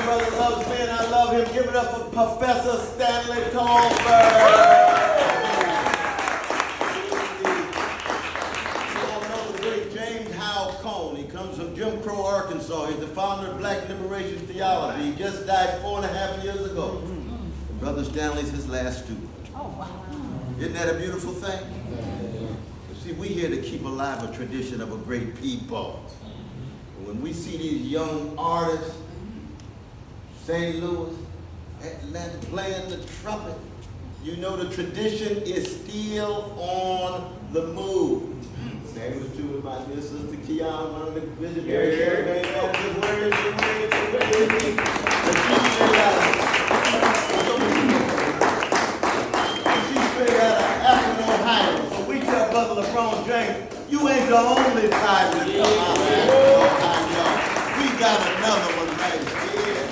dear brother loves me and I love him. Give it up for Professor Stanley Tolbert. From Jim Crow, Arkansas. He's the founder of Black Liberation Theology. He just died 4.5 years ago. And Brother Stanley's his last student. Oh, wow. Isn't that a beautiful thing? See, we're here to keep alive a tradition of a great people. And when we see these young artists, St. Louis, Atlanta, playing the trumpet, you know the tradition is still on the move. Same was true with my dear sister Keon, one of the visionary campaign managers. Where is she? She's straight out of Akron, Ohio. So we tell Brother LeBron James, you ain't the only time to come out of Ohio. We got another one right here.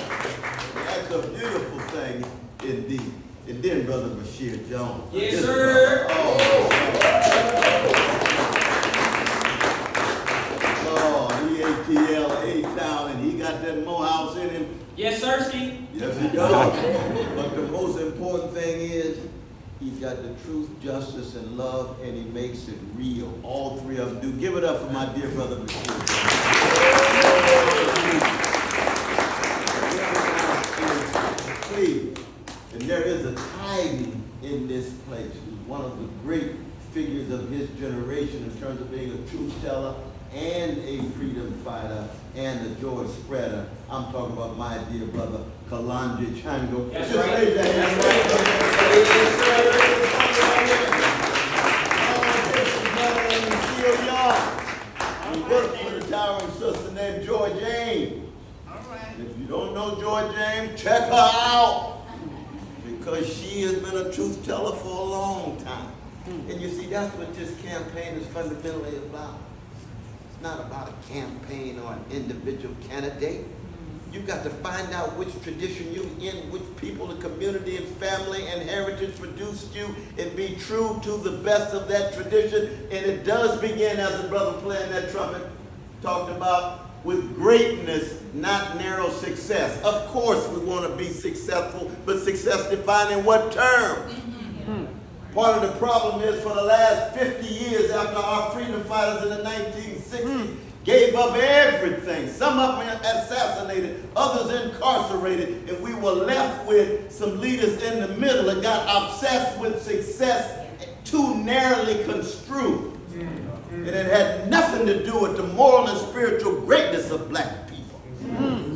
That's a beautiful thing indeed. And then Brother Bashir Jones. Yes, sir. ATL 8 down, and he got that Morehouse in him. Yes, sir, Steve. Yes, he does. But the most important thing is he's got the truth, justice, and love, and he makes it real. All three of them do. Give it up for my dear brother, Bashir. Please. And there is a tithing in this place. He's one of the great figures of his generation in terms of being a truth teller and a freedom fighter and a joy spreader. I'm talking about my dear brother, Kalonji Chango. That's Just right. raise that hand right. He worked with a towering sister named Joy James. All right. If you don't know Joy James, check her out. Because she has been a truth teller for a long time. And you see, that's what this campaign is fundamentally about. It's not about a campaign or an individual candidate. You've got to find out which tradition you're in, which people, the community and family and heritage produced you, and be true to the best of that tradition. And it does begin, as the brother playing that trumpet talked about, with greatness, not narrow success. Of course we want to be successful, but success defined in what terms? Part of the problem is for the last 50 years after our freedom fighters in the 1960s gave up everything. Some of them assassinated, others incarcerated, and we were left with some leaders in the middle that got obsessed with success too narrowly construed. And it had nothing to do with the moral and spiritual greatness of black people.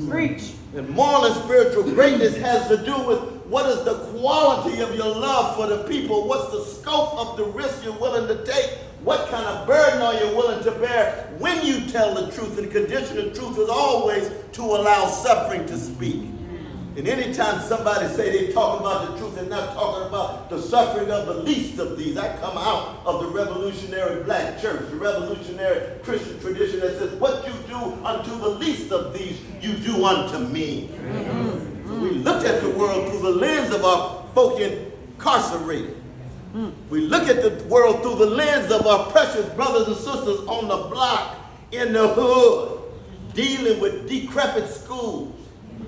Preach. And moral and spiritual greatness has to do with what is the quality of your love for the people? What's the scope of the risk you're willing to take? What kind of burden are you willing to bear when you tell the truth? And the condition of truth is always to allow suffering to speak. And anytime somebody say they talk about the truth, they're not talking about the suffering of the least of these. I come out of the revolutionary black church, the revolutionary Christian tradition that says, what you do unto the least of these, you do unto me. So we look at the world through the lens of our folk incarcerated. We look at the world through the lens of our precious brothers and sisters on the block, in the hood, dealing with decrepit schools,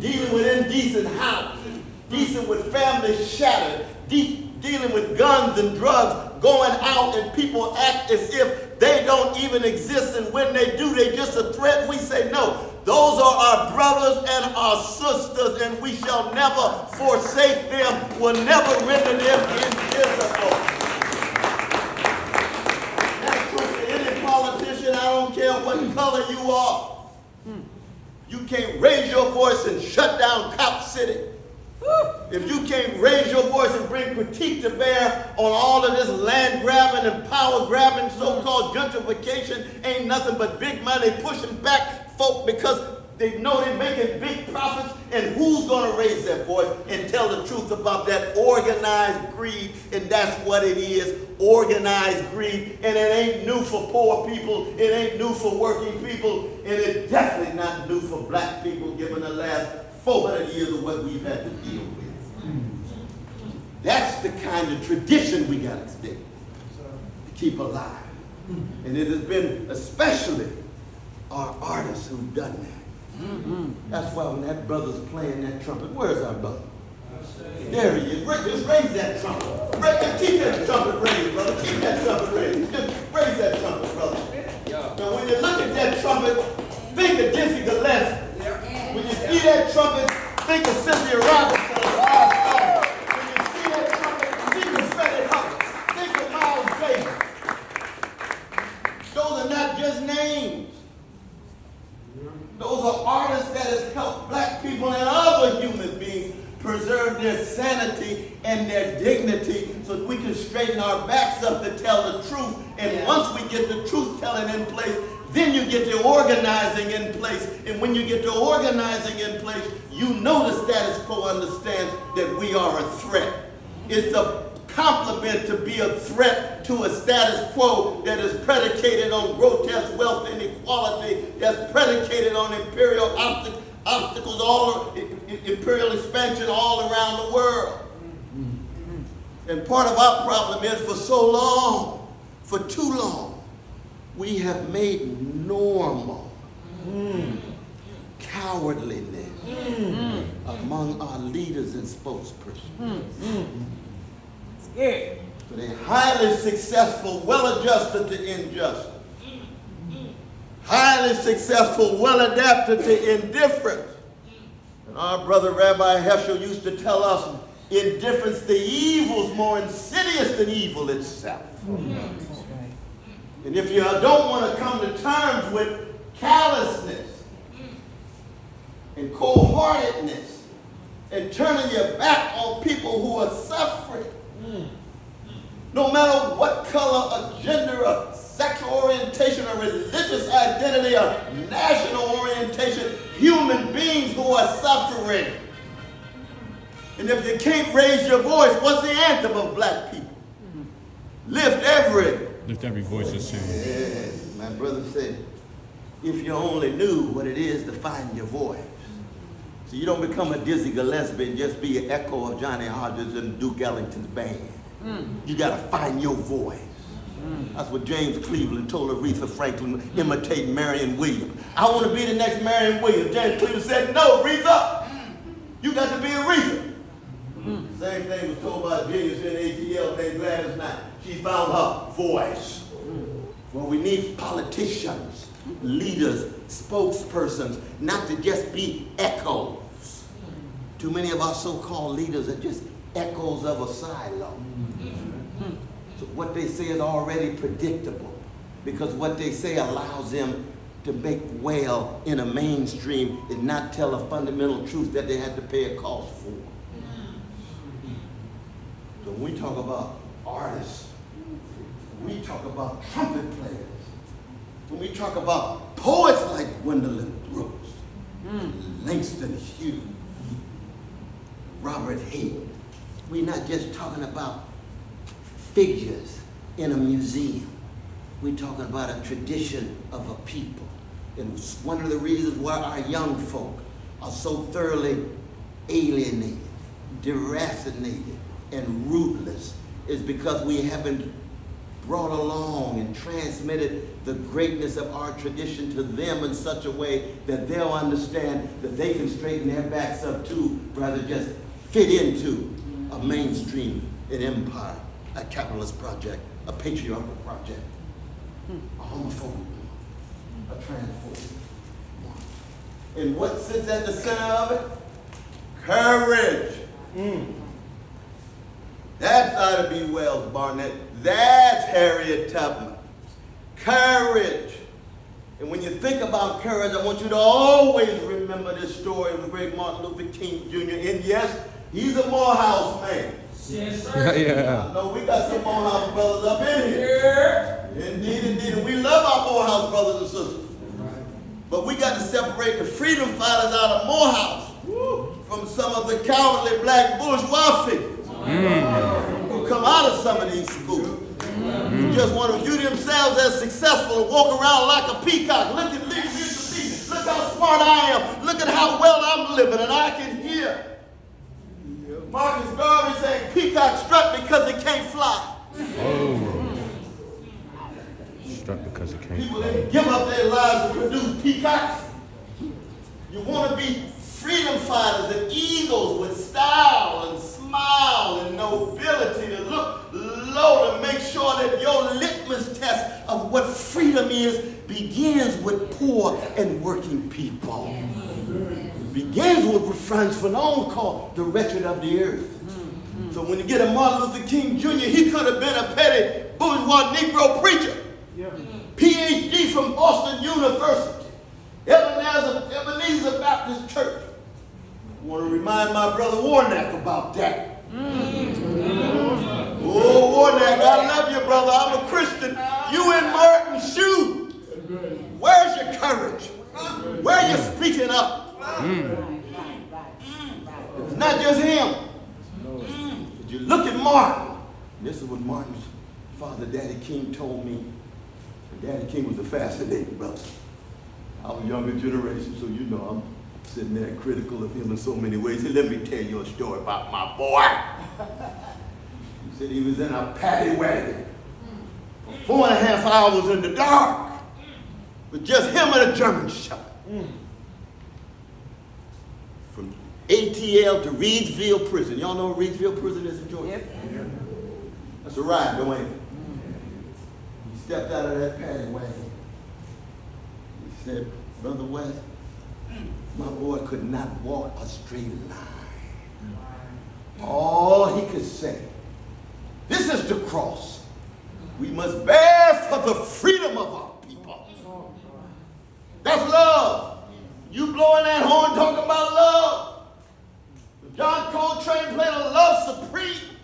dealing with indecent houses, dealing with families shattered, dealing with guns and drugs, going out and people act as if they don't even exist, and when they do, they're just a threat. We say no. Those are our brothers and our sisters, and we shall never forsake them, will never render them invisible. That's true for any politician. I don't care what color you are. You can't raise your voice and shut down Cop City. If you can't raise your voice and bring critique to bear on all of this land grabbing and power grabbing, so-called gentrification, ain't nothing but big money pushing back folk because they know they're making big profits, and who's going to raise their voice and tell the truth about that organized greed? And that's what it is, organized greed. And it ain't new for poor people, it ain't new for working people, and it's definitely not new for black people given the last 400 years of what we've had to deal with. That's the kind of tradition we got to stick to keep alive. And it has been especially our artists who've done that. That's why when that brother's playing that trumpet, where's our brother? There he is. Just raise that trumpet. Keep that trumpet raised, brother. Keep that trumpet raised. Just raise that trumpet, brother. Now, when you look at that trumpet, think of Dizzy Gillespie. When you see that trumpet, think of Cynthia Robinson. When you see that trumpet, think of Freddie Hubbard. Think of Miles Davis. Those are not just names. Those are artists that has helped black people and other human beings preserve their sanity and their dignity so that we can straighten our backs up to tell the truth. And once we get the truth telling in place, then you get the organizing in place. And when you get the organizing in place, you know the status quo understands that we are a threat. It's a compliment to be a threat to a status quo that is predicated on grotesque wealth inequality, that's predicated on imperial obstacles, imperial expansion all around the world. And part of our problem is for too long, we have made normal cowardliness among our leaders and spokespersons. Yeah. So they're highly successful, well-adjusted to injustice. Highly successful, well-adapted to indifference. And our brother Rabbi Heschel used to tell us, indifference to evil is more insidious than evil itself. And if you don't want to come to terms with callousness and cold-heartedness and turning your back on people who are suffering, no matter what color or gender or sexual orientation or religious identity or national orientation, human beings who are suffering. And if you can't raise your voice, what's the anthem of black people? Lift every voice is singing. Yes, my brother said, if you only knew what it is to find your voice. So you don't become a Dizzy Gillespie and just be an echo of Johnny Hodges and Duke Ellington's band. You got to find your voice. That's what James Cleveland told Aretha Franklin, imitate Marion Williams. I want to be the next Marion Williams. James Cleveland said, no, Aretha, you got to be Aretha. Same thing was told by a genius in ATL named Gladys Knight. She found her voice. Well, we need politicians, leaders, spokespersons, not to just be echoes. Too many of our so-called leaders are just echoes of a silo. So what they say is already predictable because what they say allows them to make well in a mainstream and not tell a fundamental truth that they had to pay a cost for. So when we talk about artists, we talk about trumpet players, when we talk about poets like Gwendolyn Brooks, Langston Hughes, Robert Hayden, we're not just talking about figures in a museum. We're talking about a tradition of a people. And one of the reasons why our young folk are so thoroughly alienated, deracinated, and rootless is because we haven't brought along and transmitted the greatness of our tradition to them in such a way that they'll understand that they can straighten their backs up too, rather just fit into a mainstream, an empire, a capitalist project, a patriarchal project, a homophobic one, a transphobic one. And what sits at the center of it? Courage. That's Ida B. Wells Barnett. That's Harriet Tubman. Courage. And when you think about courage, I want you to always remember this story of the great Martin Luther King Jr. And yes, he's a Morehouse man. Yes, sir. Yeah. I know we got some Morehouse brothers up in here. Indeed, indeed. And we love our Morehouse brothers and sisters. But we got to separate the freedom fighters out of Morehouse from some of the cowardly black bourgeois figures who come out of some of these schools. Who just want to view themselves as successful and walk around like a peacock. Look at me. Look how smart I am. Look at how well I'm living. And I can hear Marcus Garvey saying peacock struck because it can't fly. Oh. Struck because it can't People fly. didn't give up their lives to produce peacocks. You You want to be freedom fighters and eagles with style and smile and nobility, to look low, to make sure that your litmus test of what freedom is begins with poor and working people. It begins with what Franz Fanon called the wretched of the earth. So when you get a Martin Luther King Jr., he could have been a petty bourgeois Negro preacher. PhD from Boston University, Ebenezer Baptist Church. I want to remind my brother Warnock about that. Oh, Warnock, I love you, brother. I'm a Christian. You in Martin's shoes. Where's your courage? Where are you speaking up? It's not just him. But you look at Martin. This is what Martin's father, Daddy King, told me. Daddy King was a fascinating brother. I'm a younger generation, so you know I'm sitting there critical of him in so many ways. He said, let me tell you a story about my boy. He said he was in a paddy wagon for 4.5 hours in the dark with just him and a German shepherd. From ATL to Reedsville Prison. Y'all know what Reedsville Prison is in Georgia? Yep. That's a ride, don't it? He stepped out of that paddy wagon. He said, Brother West, my boy could not walk a straight line. All he could say, this is the cross. We must bear for the freedom of our people. That's love. You blowing that horn talking about love. John Coltrane played a Love Supreme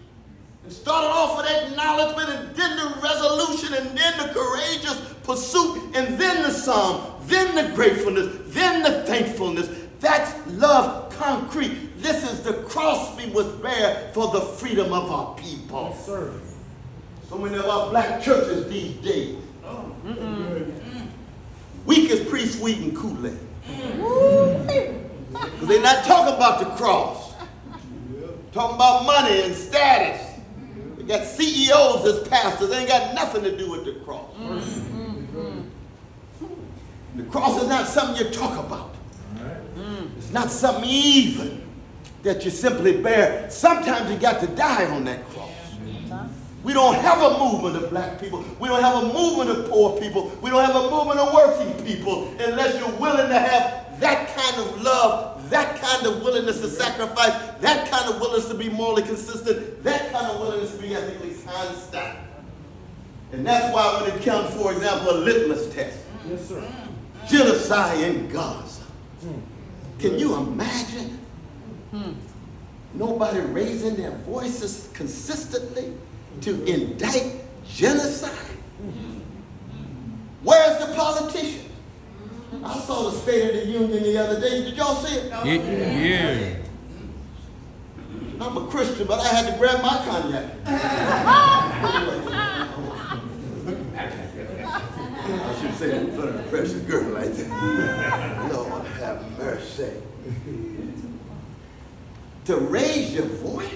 and started off with acknowledgement and then the resolution and then the courageous pursuit and then the psalm, then the gratefulness, then the thankfulness. That's love concrete. This is the cross we must bear for the freedom of our people. Yes, sir. So many of our black churches these days, weak as pre-sweetened Kool-Aid. Because they're not talking about the cross. Talking about money and status. They got CEOs as pastors. They ain't got nothing to do with the cross. The cross is not something you talk about. It's not something even that you simply bear. Sometimes you got to die on that cross. We don't have a movement of black people. We don't have a movement of poor people. We don't have a movement of working people unless you're willing to have that kind of love, that kind of willingness to sacrifice, that kind of willingness to be morally consistent, that kind of willingness to be ethically constant. And that's why when it comes, for example, a litmus test. Yes, sir. Genocide in Gaza. Can you imagine nobody raising their voices consistently to indict genocide? Where's the politician? I saw the State of the Union the other day. Did y'all see it? Yeah. I'm a Christian, but I had to grab my cognac. I should say that in front of the precious girl like that. Lord have mercy. To raise your voice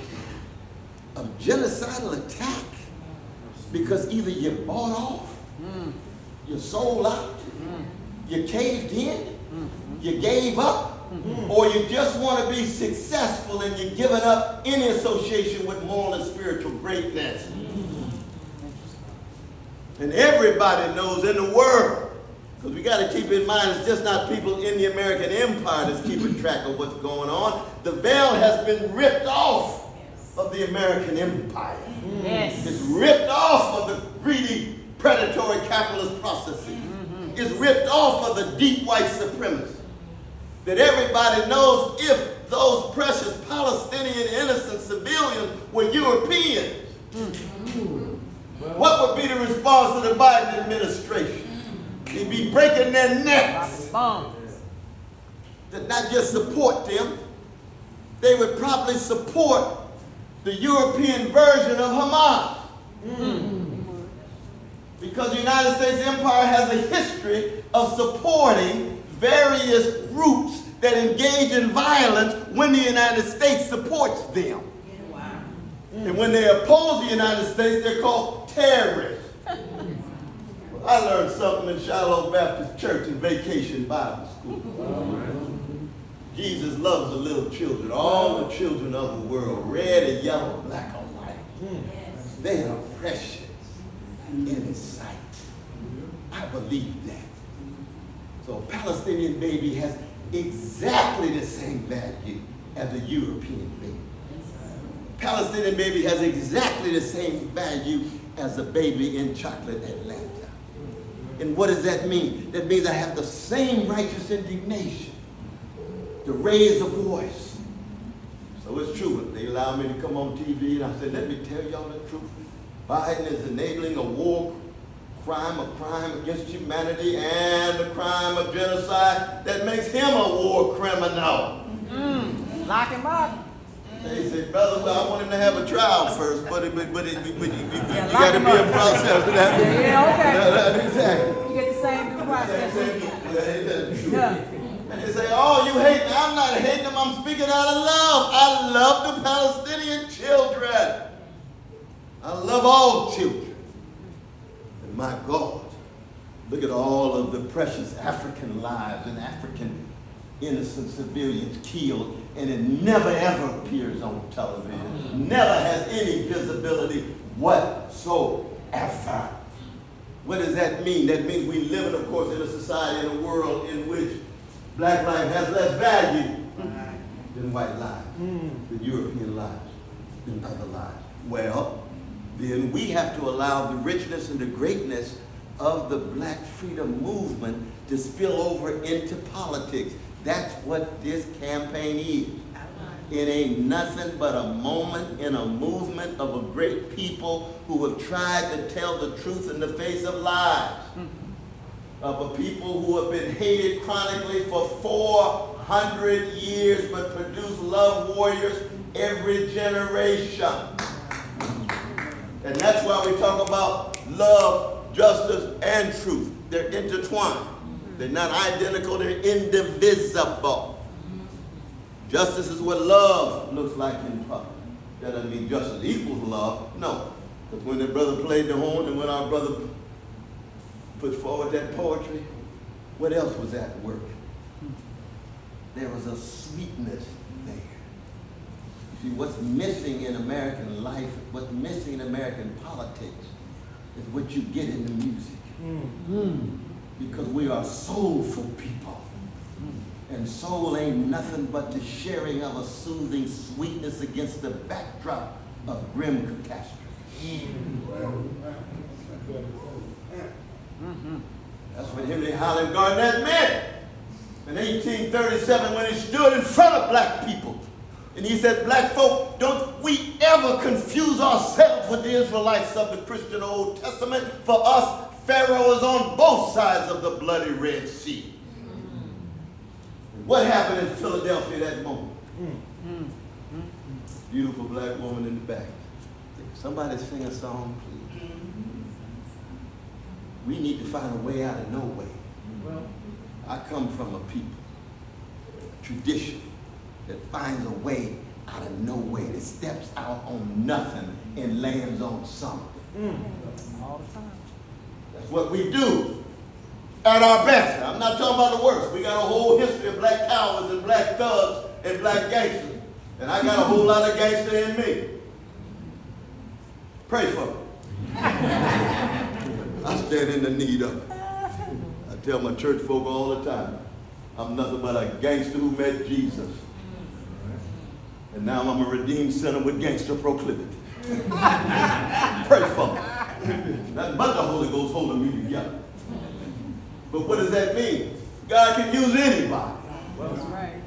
of genocidal attack because either you bought off, you sold out, you caved in, you gave up, or you just want to be successful and you're giving up any association with moral and spiritual greatness. And everybody knows in the world, because we got to keep in mind it's just not people in the American empire that's keeping track of what's going on. The veil has been ripped off of the American empire. Yes. It's ripped off of the greedy, predatory capitalist processes. It's ripped off of the deep white supremacy. That everybody knows if those precious Palestinian innocent civilians were Europeans, what would be the response to the Biden administration? They'd be breaking their necks. To not just support them, they would probably support the European version of Hamas. Because the United States empire has a history of supporting various groups that engage in violence when the United States supports them. And when they oppose the United States, they're called terrorists. Well, I learned something in Shiloh Baptist Church in Vacation Bible School. Jesus loves the little children, all the children of the world, red and yellow, black and white. They are precious in His sight. I believe that. So a Palestinian baby has exactly the same value as a European baby. Palestinian baby has exactly the same value as a baby in chocolate Atlanta. And what does that mean? That means I have the same righteous indignation to raise a voice. So it's true. They allow me to come on TV and I said, let me tell y'all the truth. Biden is enabling a war crime, a crime against humanity, and a crime of genocide that makes him a war criminal. Lock him up. They said, brother, well, I want him to have a trial first, but you got to be a process. Okay. Exactly. You get the same due process. Yeah. And they say, oh, you hate me. I'm not hating them. I'm speaking out of love. I love the Palestinian children. I love all children. And my God, look at all of the precious African lives and African innocent civilians killed, and it never ever appears on television. Never has any visibility whatsoever. What does that mean? That means we live, of course, in a society, in a world in which black life has less value than white lives, than European lives, than other lives. Well, then we have to allow the richness and the greatness of the black freedom movement to spill over into politics. That's what this campaign is. It ain't nothing but a moment in a movement of a great people who have tried to tell the truth in the face of lies. Of a people who have been hated chronically for 400 years but produce love warriors every generation. And that's why we talk about love, justice, and truth. They're intertwined. They're not identical, they're indivisible. Justice is what love looks like in public. That doesn't mean justice equals love. No. Because when the brother played the horn and when our brother put forward that poetry, what else was at work? There was a sweetness there. You see, what's missing in American life, what's missing in American politics is what you get in the music. Because we are soulful people. And soul ain't nothing but the sharing of a soothing sweetness against the backdrop of grim catastrophe. That's what Henry Highland Garnett meant in 1837 when he stood in front of black people. And he said, black folk, don't we ever confuse ourselves with the Israelites of the Christian Old Testament. For us, Pharaoh is on both sides of the bloody Red Sea. What happened in Philadelphia that moment? Beautiful black woman in the back. Somebody sing a song, please. We need to find a way out of no way. I come from a people, a tradition that finds a way out of no way, that steps out on nothing and lands on something. All the time. That's what we do at our best. I'm not talking about the worst. We got a whole history of black cowards and black thugs and black gangsters. And I got a whole lot of gangster in me. Pray for me. I stand in the need of it. I tell my church folk all the time, I'm nothing but a gangster who met Jesus. And now I'm a redeemed sinner with gangster proclivity. Pray for me. Nothing but the Holy Ghost holding me together. But what does that mean? God can use anybody. That's right.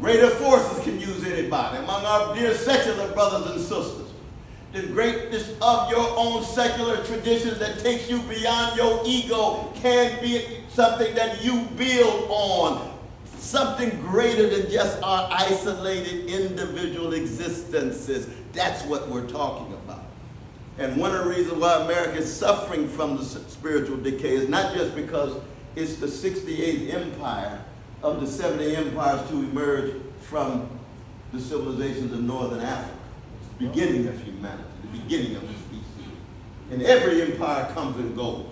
Greater forces can use anybody. Among our dear secular brothers and sisters, the greatness of your own secular traditions that takes you beyond your ego can be something that you build on. Something greater than just our isolated individual existences. That's what we're talking about. And one of the reasons why America is suffering from the spiritual decay is not just because it's the 68th empire of the 70 empires to emerge from the civilizations of Northern Africa. The beginning of humanity, the beginning of the species. And every empire comes and goes.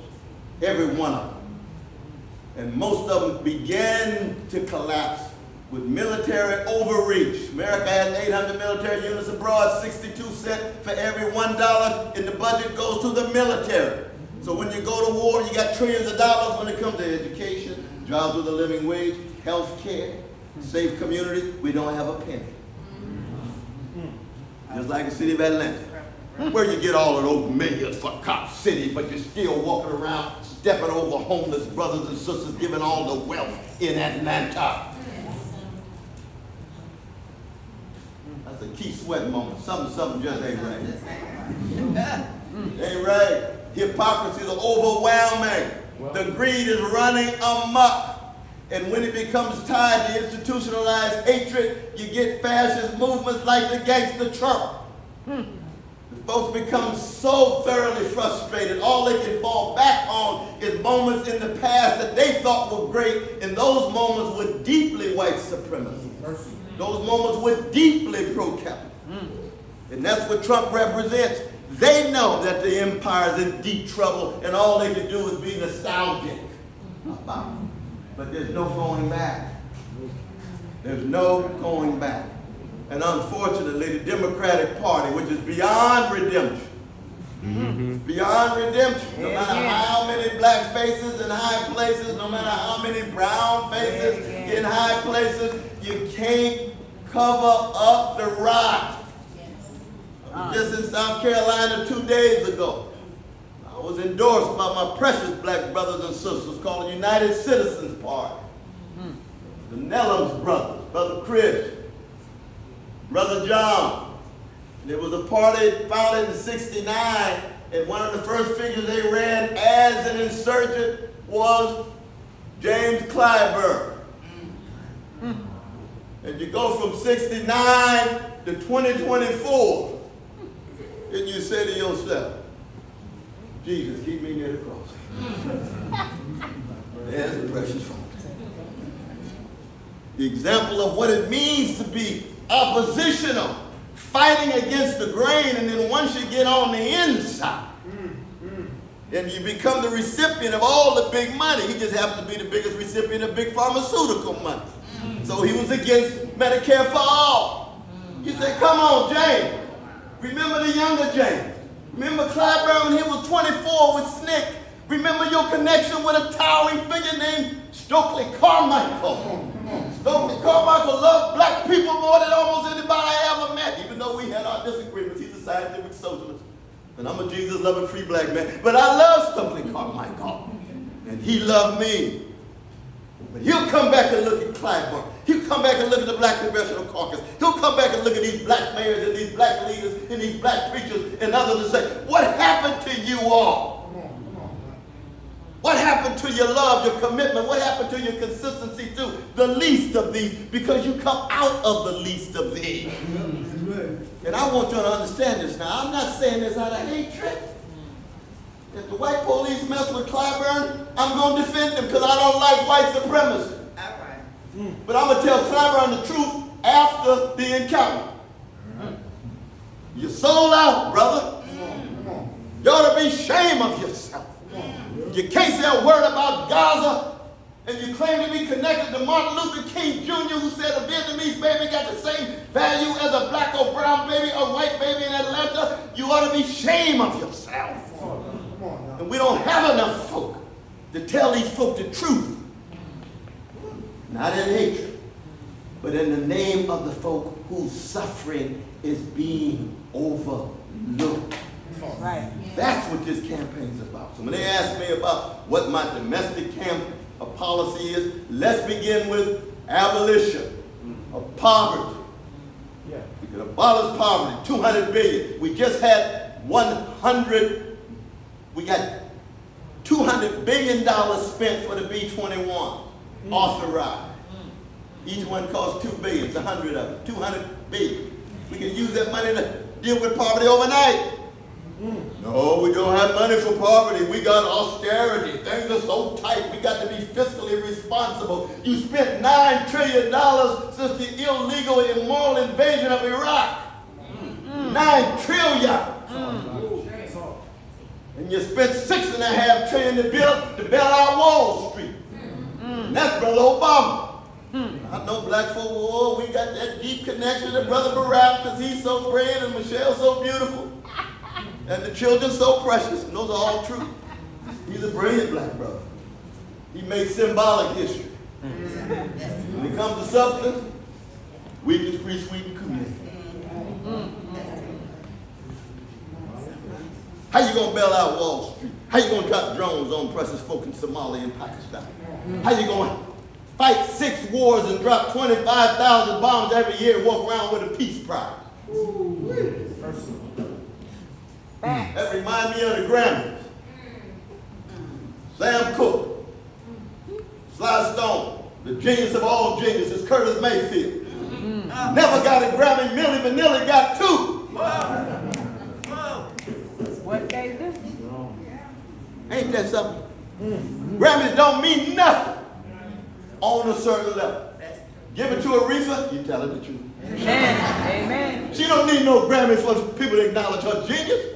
Every one of them. And most of them began to collapse with military overreach. America has 800 military units abroad, 62 cents for every $1 in the budget goes to the military. So when you go to war, you got trillions of dollars when it comes to education, jobs with a living wage, health care, safe communities. We don't have a penny. Just like the city of Atlanta. Where you get all of those millions for Cop City, but you're still walking around stepping over homeless brothers and sisters, giving all the wealth in Atlanta. That's a key sweat moment. Something just ain't right. Ain't right. Hypocrisy is overwhelming. The greed is running amok. And when it becomes tied to institutionalized hatred, you get fascist movements like the gangster Trump. The folks become so thoroughly frustrated, all they can fall back on is moments in the past that they thought were great, and those moments were deeply white supremacy. Those moments were deeply pro-capital. And that's what Trump represents. They know that the empire is in deep trouble, and all they can do is be nostalgic about it. But there's no going back. There's no going back. And unfortunately, the Democratic Party, which is beyond redemption, beyond redemption, no matter how many black faces in high places, no matter how many brown faces in high places, you can't cover up the rot. Just in South Carolina 2 days ago, I was endorsed by my precious black brothers and sisters called the United Citizens Party. The Nellums brothers, Brother Chris, Brother John. There was a party founded in '69, and one of the first figures they ran as an insurgent was James Clyburn. And you go from '69 to 2024, and you say to yourself, Jesus, keep me near the cross. There's the precious one. The example of what it means to be oppositional, fighting against the grain, and then once you get on the inside, and you become the recipient of all the big money. He just happened to be the biggest recipient of big pharmaceutical money. So he was against Medicare for all. You say, come on, James. Remember the younger James. Remember Clyburn when he was 24 with SNCC. Remember your connection with a towering figure named Stokely Carmichael. Stokely Carmichael loved black people more than almost anybody I ever met. Even though we had our disagreements, he's a scientific socialist. And I'm a Jesus-loving free black man. But I love Stokely Carmichael. And he loved me. But he'll come back and look at Clyburn. He'll come back and look at the Black Congressional Caucus. He'll come back and look at these black mayors and these black leaders and these black preachers and others and say, what happened to you all? What happened to your love, your commitment? What happened to your consistency to the least of these? Because you come out of the least of these. And I want you to understand this now. I'm not saying this out of hatred. If the white police mess with Clyburn, I'm going to defend them because I don't like white supremacy. But I'm going to tell Clyburn the truth after the encounter. You sold out, brother. You ought to be ashamed of yourself. You can't say a word about Gaza, and you claim to be connected to Martin Luther King Jr., who said a Vietnamese baby got the same value as a black or brown baby or white baby in Atlanta. You ought to be ashamed of yourself. And we don't have enough folk to tell these folk the truth. Not in hatred, but in the name of the folk whose suffering is being overlooked. Right. That's what this campaign is about. So when they ask me about what my domestic policy is, let's begin with abolition of poverty. We can abolish poverty, 200 billion. We just had we got $200 billion spent for the B-21 authorized. Each one costs $2 billion, it's 100 of it, 200 billion. We can use that money to deal with poverty overnight. No, we don't have money for poverty. We got austerity. Things are so tight. We got to be fiscally responsible. You spent $9 trillion since the illegal, immoral invasion of Iraq. $9 trillion. And you spent $6.5 trillion to bail out Wall Street. And that's Brother Obama. I know black folk, oh, we got that deep connection to Brother Barack because he's so great and Michelle's so beautiful. And the children so precious. And those are all true. He's a brilliant black brother. He makes symbolic history. When it comes to substance, weak is free, sweet and cool. How you gonna bail out Wall Street? How you gonna drop drones on precious folk in Somalia and Pakistan? How you gonna fight 6 wars and drop 25,000 bombs every year and walk around with a peace prize? That reminds me of the Grammys. Sam Cooke, Sly Stone, the genius of all geniuses, Curtis Mayfield. Never got a Grammy. Milli Vanilli got 2. What gave this? Ain't that something? Grammys don't mean nothing on a certain level. Give it to Aretha, you tell her the truth. Amen. Amen. She don't need no Grammys for people to acknowledge her genius.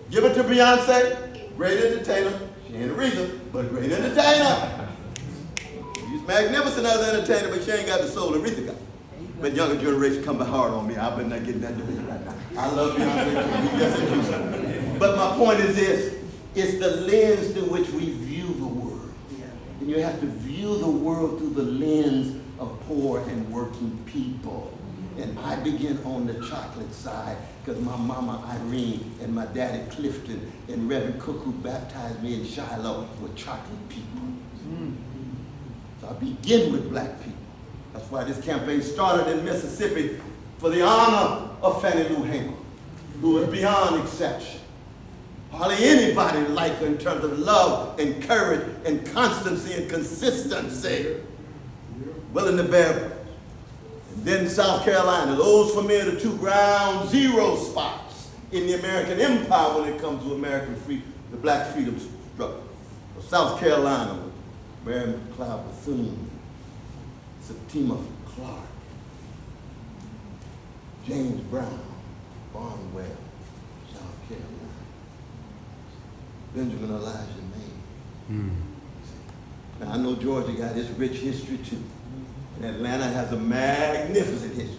Give it to Beyonce, great entertainer. She ain't Aretha, but a great entertainer. She's magnificent as an entertainer, but she ain't got the soul Aretha got. But younger generation come hard on me. I better not get that debate right now. I love Beyonce too. Yes, and you. But my point is this. It's the lens through which we view the world. And you have to view the world through the lens of poor and working people. And I begin on the chocolate side because my mama Irene and my daddy Clifton and Reverend Cook, who baptized me in Shiloh, were chocolate people. So I begin with black people. That's why this campaign started in Mississippi for the honor of Fannie Lou Hamer, who was beyond exception. Hardly anybody like her in terms of love and courage and constancy and consistency. Willing to bear. And then South Carolina, those familiar to 2 ground zero spots in the American empire when it comes to American freedom, the black freedom struggle. So South Carolina, Mary McLeod Bethune, Septima Clark, James Brown, Barnwell, South Carolina, Benjamin Elijah Maine. Now I know Georgia got its rich history too. And Atlanta has a magnificent history.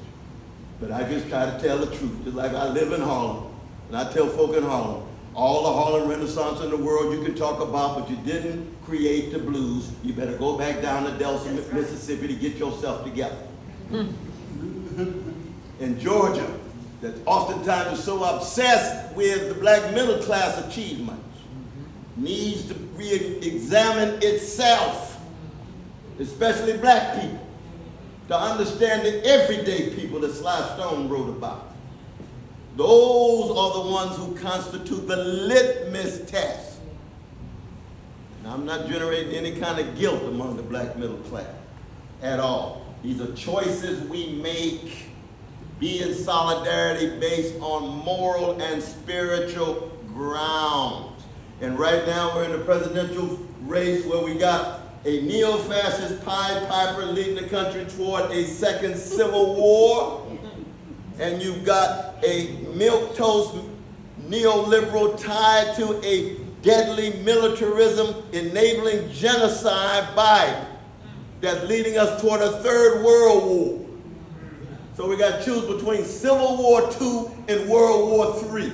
But I just try to tell the truth, just like I live in Harlem. And I tell folk in Harlem, all the Harlem Renaissance in the world you can talk about, but you didn't create the blues. You better go back down to Delta, Mississippi to get yourself together. In Georgia, that oftentimes is so obsessed with the black middle class achievements, needs to re-examine itself, especially black people, to understand the everyday people that Sly Stone wrote about. Those are the ones who constitute the litmus test. Now, I'm not generating any kind of guilt among the black middle class at all. These are choices we make, be in solidarity based on moral and spiritual grounds. And right now we're in the presidential race where we got a neo-fascist Pied Piper leading the country toward a second civil war. And you've got a milquetoast neoliberal tied to a deadly militarism enabling genocide Biden that's leading us toward a 3rd World War. So we got to choose between Civil War II and World War III.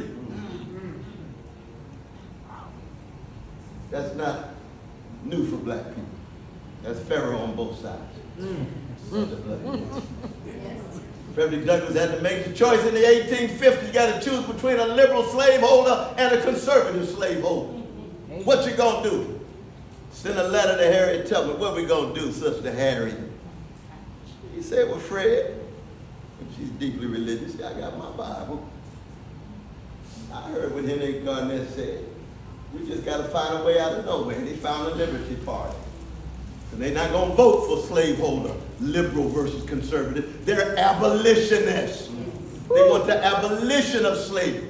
That's not new for black people. That's Pharaoh on both sides. Frederick Douglass had to make the choice in the 1850s. You got to choose between a liberal slaveholder and a conservative slaveholder. What you gonna do? Send a letter to Harriet Tubman. What we gonna do, Sister Harriet? He said, well, Fred, she's deeply religious. I got my Bible. I heard what Henry Garnett said. We just got to find a way out of nowhere. They found the Liberty Party. And they're not going to vote for slaveholder, liberal versus conservative. They're abolitionists. They want the abolition of slavery.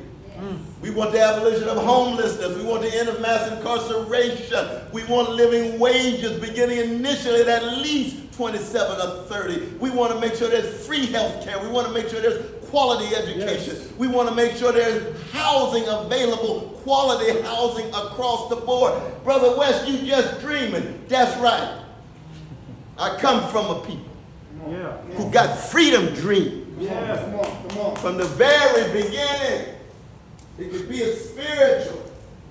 We want the abolition of homelessness. We want the end of mass incarceration. We want living wages beginning initially at least 27 or 30. We want to make sure there's free health care. We want to make sure there's quality education. Yes. We want to make sure there's housing available, quality housing across the board. Brother West, you just dreaming. That's right. I come from a people Yeah. who got freedom dreams. Yeah. Come on. From the very beginning. It could be a spiritual,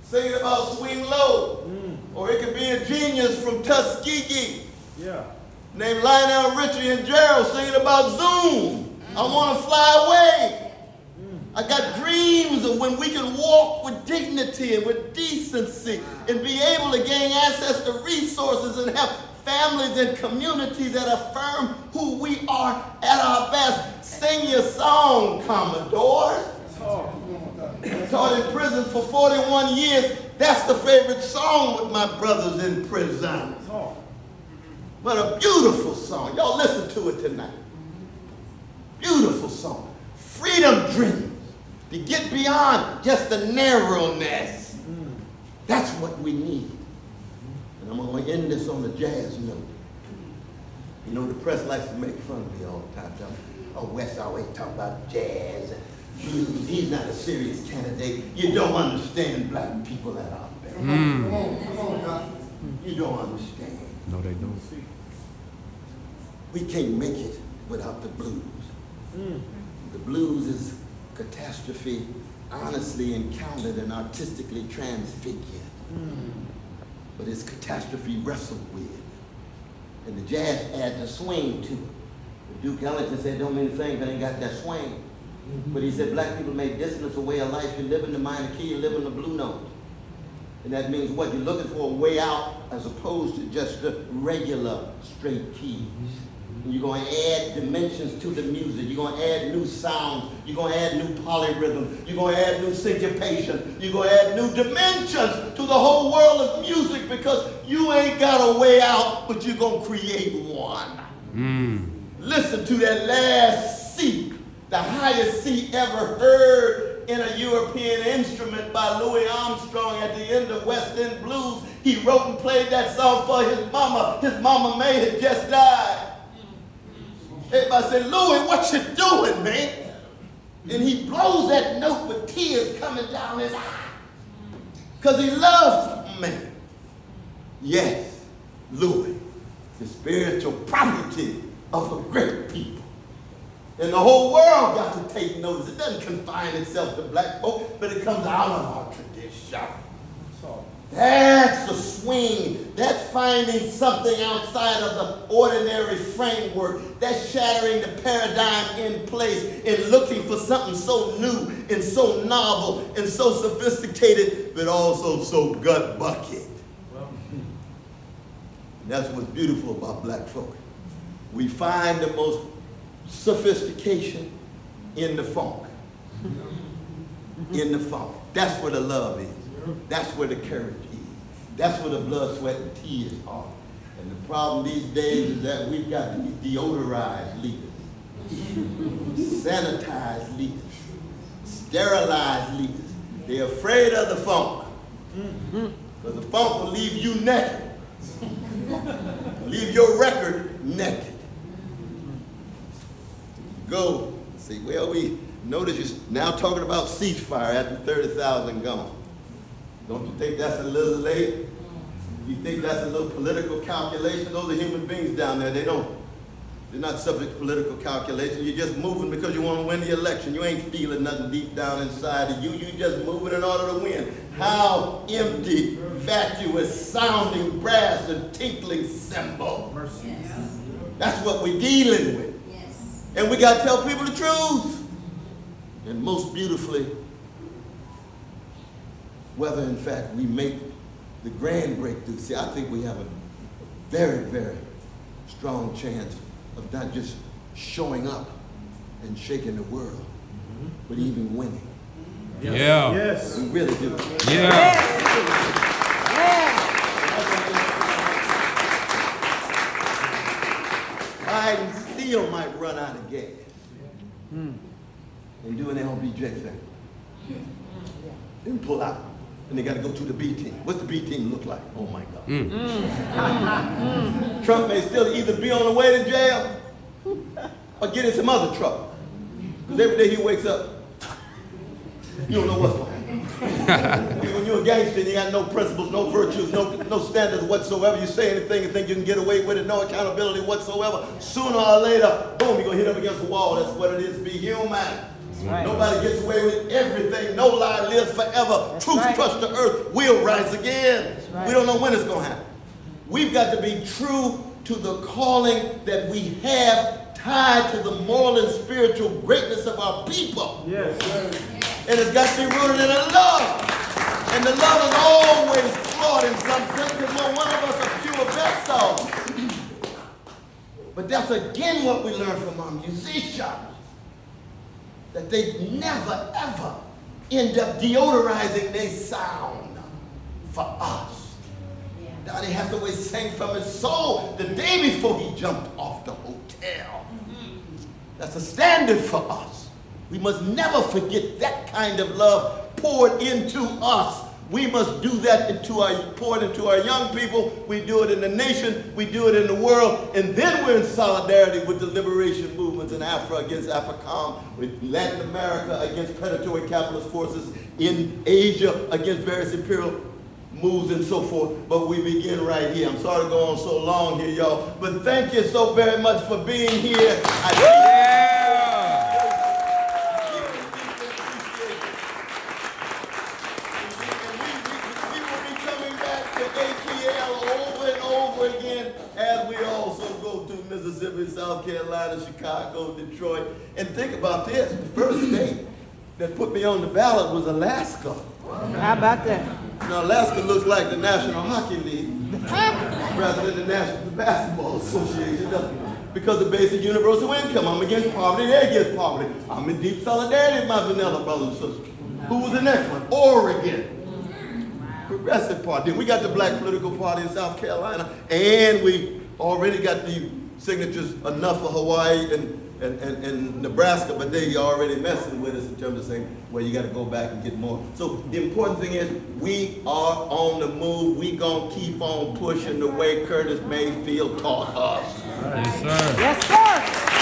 singing about Swing Low. Or it could be a genius from Tuskegee Yeah. named Lionel Richie and Gerald singing about Zoom. I want to fly away. I got dreams of when we can walk with dignity and with decency and be able to gain access to resources and have families and communities that affirm who we are at our best. Sing your song, Commodores. Taught in prison for 41 years. That's the favorite song with my brothers in prison. But a beautiful song. Y'all listen to it tonight. Beautiful song. Freedom dreams. To get beyond just the narrowness. That's what we need. And I'm going to end this on a jazz note. You know, the press likes to make fun of me all the time. Oh, West always talk about jazz and blues. He's not a serious candidate. You don't understand black people that are out there. Come on, Doc. You don't understand. No, they don't. We can't make it without the blues. The blues is catastrophe honestly encountered and artistically transfigured. But it's catastrophe wrestled with. And the jazz adds a swing to it. Duke Ellington said, don't mean a thing if it ain't got that swing. But he said, black people make dissonance a way of life. You live in the minor key, you live in the blue note. And that means what? You're looking for a way out as opposed to just the regular straight keys. And you're going to add dimensions to the music. You're going to add new sounds. You're going to add new polyrhythm. You're going to add new syncopation. You're going to add new dimensions to the whole world of music because you ain't got a way out, but you're going to create one. Listen to that last C, the highest C ever heard in a European instrument by Louis Armstrong at the end of West End Blues. He wrote and played that song for his mama. His mama May had just died. Everybody said, Louis, what you doing, man? And he blows that note with tears coming down his eye. Because he loves me. Yes, Louis, the spiritual property of a great people. And the whole world got to take notice. It doesn't confine itself to black folk, but it comes out of our tradition. That's the swing. That's finding something outside of the ordinary framework. That's shattering the paradigm in place and looking for something so new and so novel and so sophisticated, but also so gut bucket. That's what's beautiful about black folk. We find the most sophistication in the funk. In the funk. That's where the love is. That's where the courage is. That's where the blood, sweat, and tears are. And the problem these days is that we've got to be deodorized leaders, sanitized leaders, sterilized leaders. They're afraid of the funk. Because the funk will leave you naked. Leave your record naked. Go. See, well, we notice you're now talking about ceasefire after 30,000 gone. Don't you think that's a little late? You think that's a little political calculation? Those are human beings down there. They're not subject to political calculation. You're just moving because you want to win the election. You ain't feeling nothing deep down inside of you. You're just moving in order to win. How empty, vacuous, sounding brass and tinkling cymbal. Yes. That's what we're dealing with. Yes. And we got to tell people the truth. And most beautifully, whether in fact we make the grand breakthrough. See, I think we have a very, very strong chance of not just showing up and shaking the world, but even winning. Yeah. Yes. We really do. Yeah. Biden still might run out of gas. They do an LBJ thing. Then pull out. And they got to go to the B team. What's the B team look like? Oh my God. Trump may still either be on the way to jail or get in some other trouble. Because every day he wakes up, you don't know what's going to happen. When you're you a gangster and you got no principles, no virtues, no standards whatsoever. You say anything and think you can get away with it, no accountability whatsoever. Sooner or later, boom, you're going to hit up against the wall. That's what it is to be human. Right. Nobody gets away with everything. No lie lives forever. That's Truth right. crushed to earth will rise again. right. We don't know when it's going to happen. We've got to be true to the calling that we have tied to the moral and spiritual greatness of our people. Yes, sir. And it's got to be rooted in a love. And the love is always flawed in some sense because one of us are pure vessels. But that's again what we learn from our musicians. That they never ever end up deodorizing their sound for us. Donnie Hathaway sang from his soul the day before he jumped off the hotel. That's a standard for us. We must never forget that kind of love poured into us. We must do that poured into our young people. We do it in the nation. We do it in the world. And then we're in solidarity with the liberation movements in Africa against AFRICOM, with Latin America against predatory capitalist forces, in Asia against various imperial moves and so forth. But we begin right here. I'm sorry to go on so long here, y'all. But thank you so very much for being here. Mississippi, South Carolina, Chicago, Detroit. And think about this, the first state that put me on the ballot was Alaska. How about that? Now Alaska looks like the National Hockey League rather than the National Basketball Association because of basic universal income. I'm against poverty, they're against poverty. I'm in deep solidarity with my vanilla brothers and sisters. Who was the next one? Oregon. Progressive Party. Then we got the Black Political Party in South Carolina, and we already got the signatures enough for Hawaii and Nebraska, but they already messing with us in terms of saying, well, you got to go back and get more. So the important thing is we are on the move. We going to keep on pushing the way Curtis Mayfield taught us. Yes, sir. Yes, sir.